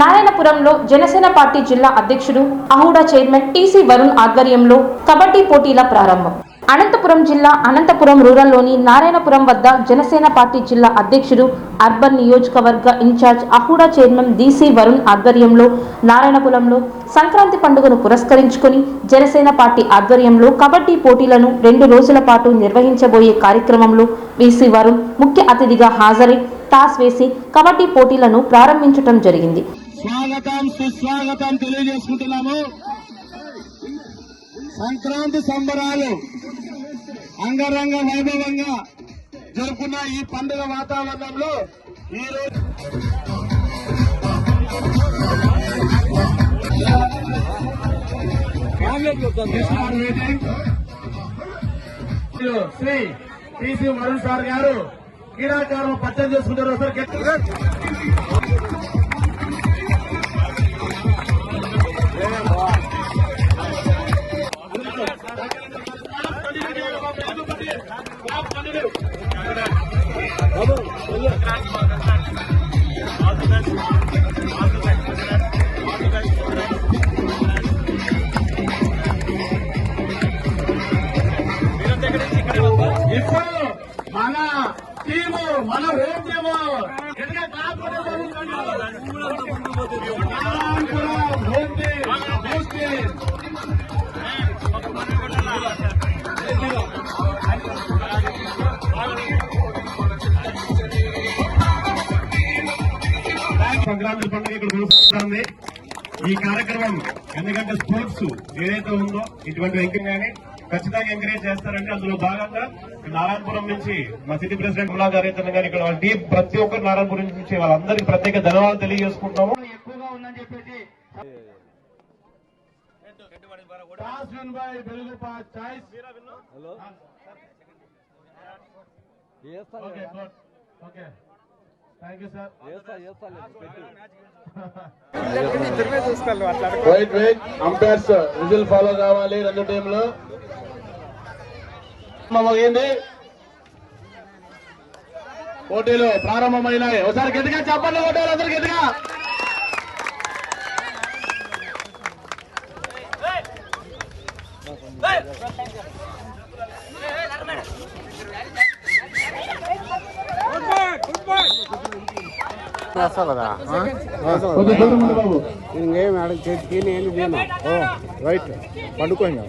నారాయణపురంలో Janasena party జిల్లా అధ్యక్షుడు అహూడా chairman TC Varun ఆధ్వర్యంలో కబడ్డీ పోటీల ప్రారంభం. అనంతపురం జిల్లా అనంతపురం రూరల్లోని నారాయణపురం వద్ద జనసేన పార్టీ జిల్లా అధ్యక్షుడు అర్బన్ నియోజకవర్గ ఇన్ఛార్జ్ అహూడా చైర్మన్ డీసీ వరుణ్ ఆధ్వర్యంలో నారాయణపురంలో సంక్రాంతి పండుగను పురస్కరించుకుని జనసేన పార్టీ ఆధ్వర్యంలో కబడ్డీ పోటీలను 2 రోజుల పాటు నిర్వహించబోయే కార్యక్రమంలో వీసీ వరుణ్ ముఖ్య అతిథిగా హాజరై టాస్ వేసి కబడ్డీ పోటీలను ప్రారంభించడం జరిగింది. స్వాగతం సుస్వాగతం తెలియజేసుకుంటున్నాము. సంక్రాంతి సంబరాలు అంగరంగ వైభవంగా జరుపుకున్న ఈ పండుగ వాతావరణంలో ఈ రోజు శ్రీ టీసీ వరుణ్ సార్ గారు క్రీడాకారులు పరిచయం చేసుకుంటారు. సార్ ఇప్పుడు మన టీము మన హోమ్ టీము సంక్రాంతి పండుగ ఇక్కడ కొనసాగుతుంది. ఈ కార్యక్రమం ఎందుకంటే స్పోర్ట్స్ ఏదైతే ఉందో ఇటువంటి ఎంకరేజ్ ఖచ్చితంగా ఎంకరేజ్ చేస్తారంటే అందులో భాగంగా నారాయణపురం నుంచి మా సిటీ ప్రెసిడెంట్ ములా గారు అయితే కానీ ఇక్కడ వాళ్ళ టీం ప్రతి ఒక్కరు నారాయణపురం నుంచి వాళ్ళందరికీ ప్రత్యేక ధన్యవాదాలు తెలియజేసుకుంటున్నాము. ఎక్కువగా ఉందని చెప్పేసి అంపైర్స్ విజిల్ ఫాలో కావాలి. 2 టీంలు ఏంది పోటీలు ప్రారంభమైనాయి. ఒకసారి గట్టిగా చెప్పండి కొట్టారు అందరు గట్టిగా. ఇంకేం అడిగి చేతికి నేను రైట్ పండుకోండి.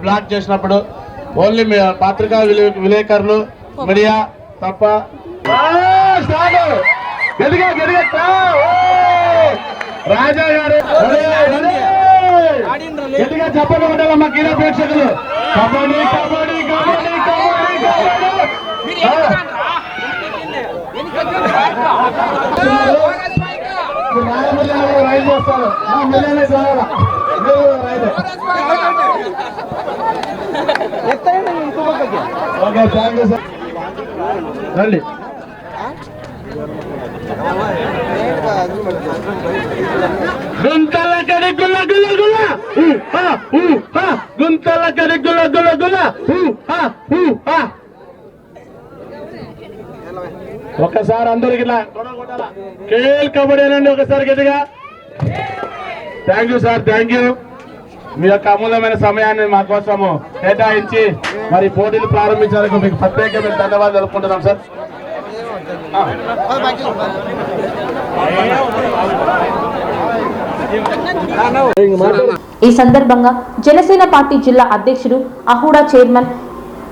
బ్లాక్ చేసినప్పుడు ఓన్లీ పత్రికా విలేకరులు మీడియా తప్ప. రాజా గారు గట్టిగా చెప్పండి ఉండాలమ్మా క్రీడా ప్రేక్షకులు. కబడ్డీ కబడ్డీ కబడ్డీ కబడ్డీ రైడ్ చేస్తారు. Okay thank you sir. రండి గుంతల కడి గుల్ల గుల్ల గుల్ల గుంతల కడి గుల్ల గుల్ల గుల్ల. ఒకసారి అందరికి కేల్ కబడ్డీ అనండి ఒకసారి గట్టిగా. Thank you sir, thank you. మీ యొక్క అమూల్యమైన సమయాన్ని మా కోసము కేటాయించి మరి పోటీలు ప్రారంభించేందుకు మీకు ప్రత్యేకమైన ధన్యవాదాలు తెలుపుకుంటున్నాం సార్. ఈ సందర్భంగా జనసేన పార్టీ జిల్లా అధ్యక్షుడు అహూడా చైర్మన్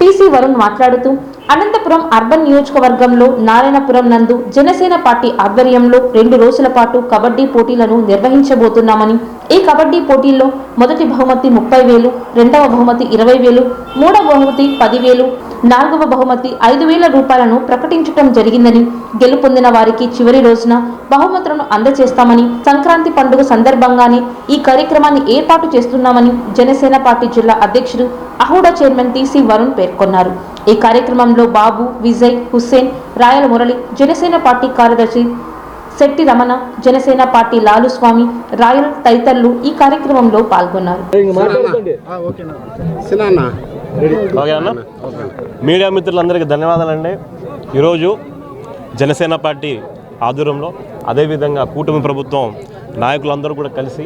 టీసీ వరుణ్ మాట్లాడుతూ అనంతపురం అర్బన్ నియోజకవర్గంలో నారాయణపురం నందు జనసేన పార్టీ ఆధ్వర్యంలో 2 రోజుల పాటు కబడ్డీ పోటీలను నిర్వహించబోతున్నామని, ఈ కబడ్డీ పోటీల్లో మొదటి బహుమతి 30,000, రెండవ బహుమతి 20,000, మూడవ బహుమతి 10,000, నాలుగవ బహుమతి 5,000 రూపాయలను ప్రకటించడం జరిగిందని, గెలుపొందిన వారికి చివరి రోజున బహుమతులను అందజేస్తామని, సంక్రాంతి పండుగ సందర్భంగానే ఈ కార్యక్రమాన్ని ఏర్పాటు చేస్తున్నామని జనసేన పార్టీ జిల్లా అధ్యక్షుడు అహూడా చైర్మన్ టీసీ వరుణ్ పేర్కొన్నారు. ఈ కార్యక్రమంలో బాబు, విజయ్, హుస్సేన్, రాయల మురళి, జనసేన పార్టీ కార్యదర్శి శెట్టి రమణ, జనసేన పార్టీ లాలుస్వామి, రాయల్ తదితరులు ఈ కార్యక్రమంలో పాల్గొన్నారు. మీడియా మిత్రులందరికీ ధన్యవాదాలండి. ఈరోజు జనసేన పార్టీ ఆధ్వర్యంలో అదేవిధంగా కూటమి ప్రభుత్వం నాయకులందరూ కూడా కలిసి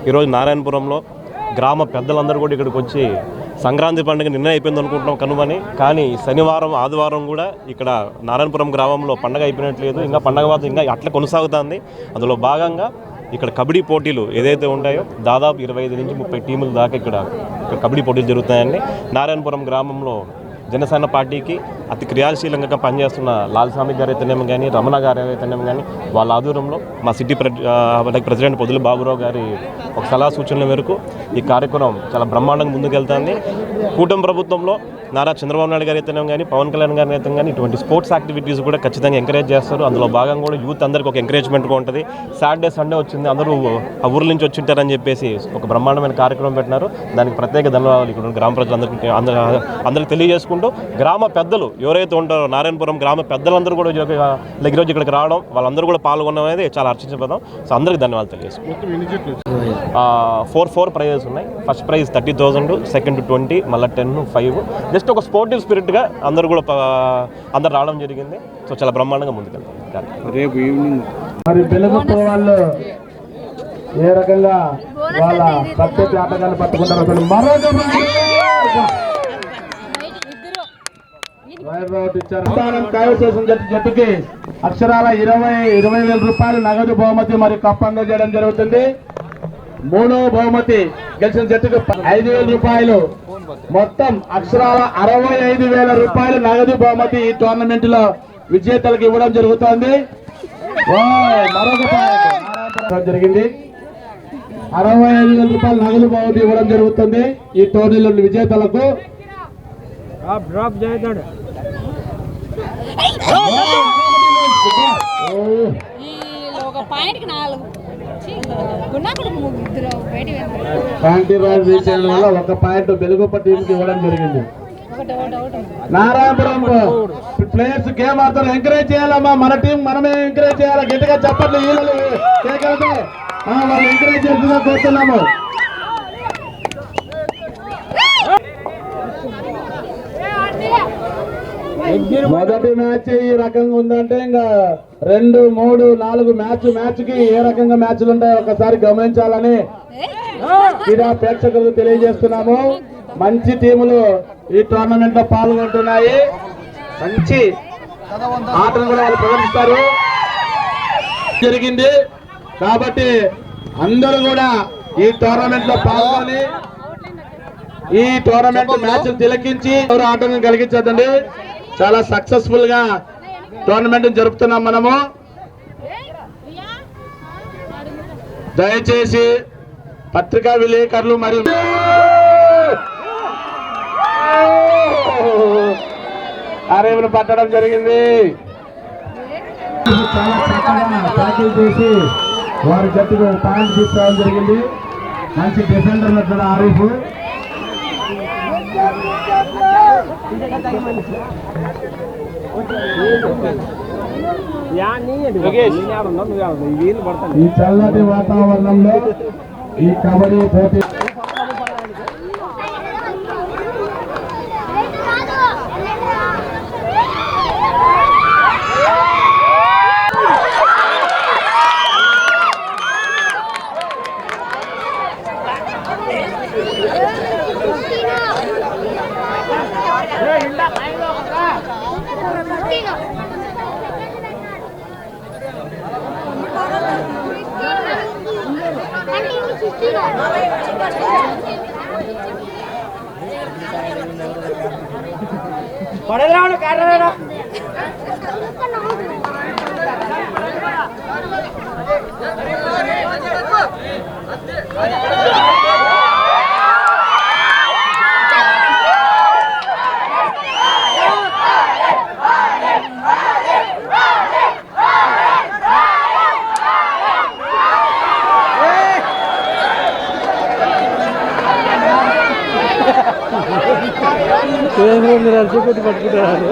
ఈరోజు నారాయణపురంలో గ్రామ పెద్దలందరూ కూడా ఇక్కడికి వచ్చి సంక్రాంతి పండుగ నిన్న అయిపోయింది అనుకుంటున్నాం కనుమని, కానీ శనివారం ఆదివారం కూడా ఇక్కడ నారాయణపురం గ్రామంలో పండుగ అయిపోయినట్లేదు, ఇంకా పండుగ వాతం ఇంకా అట్లా కొనసాగుతుంది. అందులో భాగంగా ఇక్కడ కబడ్డీ పోటీలు ఏదైతే ఉంటాయో దాదాపు 25 నుంచి 30 టీముల దాకా ఇక్కడ కబడ్డీ పోటీలు జరుగుతాయండి. నారాయణపురం గ్రామంలో జనసేన పార్టీకి అతి క్రియాశీలంగా పనిచేస్తున్న లాల్స్వామి గారు అయితేనేమో కానీ, రమణ గారు అయితేనేమో కానీ వాళ్ళ ఆధ్వర్యంలో మా సిటీ ప్రెసిడెంట్ పొదులు బాబురావు గారి ఒక సలహా సూచనల మేరకు ఈ కార్యక్రమం చాలా బ్రహ్మాండంగా ముందుకెళ్తుంది. కూటమి ప్రభుత్వంలో నారా చంద్రబాబు నాయుడు గారు అయితేనేమో కానీ, పవన్ కళ్యాణ్ గారు అయితే కానీ ఇటువంటి స్పోర్ట్స్ యాక్టివిటీస్ కూడా ఖచ్చితంగా ఎంకరేజ్ చేస్తారు. అందులో భాగంగా కూడా యూత్ అందరికీ ఒక ఎంకరేజ్మెంట్గా ఉంటుంది. సాటర్డే సండే వచ్చింది, అందరూ ఆ ఊర్ల నుంచి వచ్చి ఉంటారని చెప్పేసి ఒక బ్రహ్మాండమైన కార్యక్రమం పెట్టినారు. దానికి ప్రత్యేక ధన్యవాదాలు ఇక్కడ గ్రామ ప్రజలందరికీ అందరికీ తెలియజేసుకుంటూ, గ్రామ పెద్దలు ఎవరైతే ఉంటారో నారాయణపురం గ్రామ పెద్దలందరూ కూడా ఈరోజు ఇక్కడికి రావడం, వాళ్ళందరూ కూడా పాల్గొనడం అనేది చాలా హర్షించబడతాం. సో అందరికీ ధన్యవాదాలు తెలియజేసుకుంటాం. 4 ప్రైజెస్ ఉన్నాయి. ఫస్ట్ ప్రైజ్ 30,000, సెకండ్ 20, మళ్ళీ 10, 5. జస్ట్ ఒక స్పోర్టివ్ స్పిరిట్గా అందరూ రావడం జరిగింది. సో చాలా బ్రహ్మాండంగా ముందుకెళ్తాం. రేపు ఈవినింగ్ మరి బెలుగుతో వాళ్ళు ఏ రకంగా వాళ్ళ ప్రత్యేక ఆటగాళ్ళు పట్టుకుంటారు. మరొక స్థానం ఖాయం చేసిన జట్టుకి అక్షరాల 20,000 రూపాయలు నగదు బహుమతి మరియు కప్ అందజేయడం జరుగుతుంది. 3వ బహుమతి గెలిచిన జట్టుకు 5,000 రూపాయలు, మొత్తం అక్షరాల 65,000 రూపాయలు నగదు బహుమతి ఈ టోర్నమెంట్ లో విజేతలకు ఇవ్వడం జరుగుతుంది. మరొక జరిగింది 65,000 రూపాయలు నగదు బహుమతి ఇవ్వడం జరుగుతుంది ఈ టోర్నీలో విజేతలకు. ఒక పాయింట్ బెలుగుప్ప టీంకి ఇవ్వడం జరిగింది. నారాయణపురం ప్లేయర్స్ గేమ్ ఆడుతారు, ఎంకరేజ్ చేయాలమ్మా. మన టీం మనమే ఎంకరేజ్ చేయాలి. గట్టిగా చప్పట్లు ఈలలు చేయగలిగితే వాళ్ళు ఎంకరేజ్ చేస్తున్నా కోరుతున్నాము. మొదటి మ్యాచ్ ఈ రకంగా ఉందంటే ఇంకా 2, 3, 4 మ్యాచ్ కి ఏ రకంగా మ్యాచ్లు ఉంటాయో ఒకసారి గమనించాలని క్రీడా ప్రేక్షకులకు తెలియజేస్తున్నాము. మంచి టీములు ఈ టోర్నమెంట్ లో పాల్గొంటున్నాయి. మంచి ఆటలు కూడా వాళ్ళు ప్రదర్శిస్తారు జరిగింది. కాబట్టి అందరూ కూడా ఈ టోర్నమెంట్ లో పాల్గొని ఈ టోర్నమెంట్ మ్యాచ్ తిలకించి ఎవరు ఆటను కలిగించదండి. చాలా సక్సెస్ఫుల్ గా టోర్నమెంట్ జరుపుతున్నాం మనము. దయచేసి పత్రికా విలేకరులు మరియు అరేవులు పట్టడం జరిగింది. చాలా చక్కగా ట్యాకిల్ చేసి వారి జట్టుకు పాయింట్ తీసుకోవడం జరిగింది. మంచి డిఫెండర్ ఉన్నట్టు ఆరీఫ్. ఈ చల్లటి వాతావరణంలో ఈ కబడ్డీ పోటీ పడరాడు కారణరా మీరు అలసిపోతే పట్టుకుంటారు.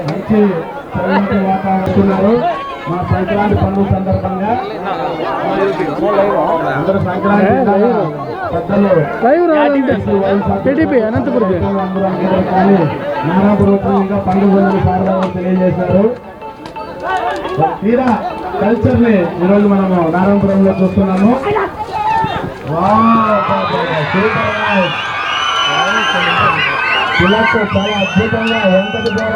మంచి వాతావరణం మా సంక్రాంతి పండుగ సందర్భంగా అందరూ సంక్రాంతి పెద్దలు అనంతపురం కానీ నారాపురంగా పండుగ సారథ్యం తెలియజేశారు. తీరా కల్చర్ ని ఈరోజు మనము నారాయణపురంలో చూస్తున్నాము. చాలా అద్భుతంగా వెంకట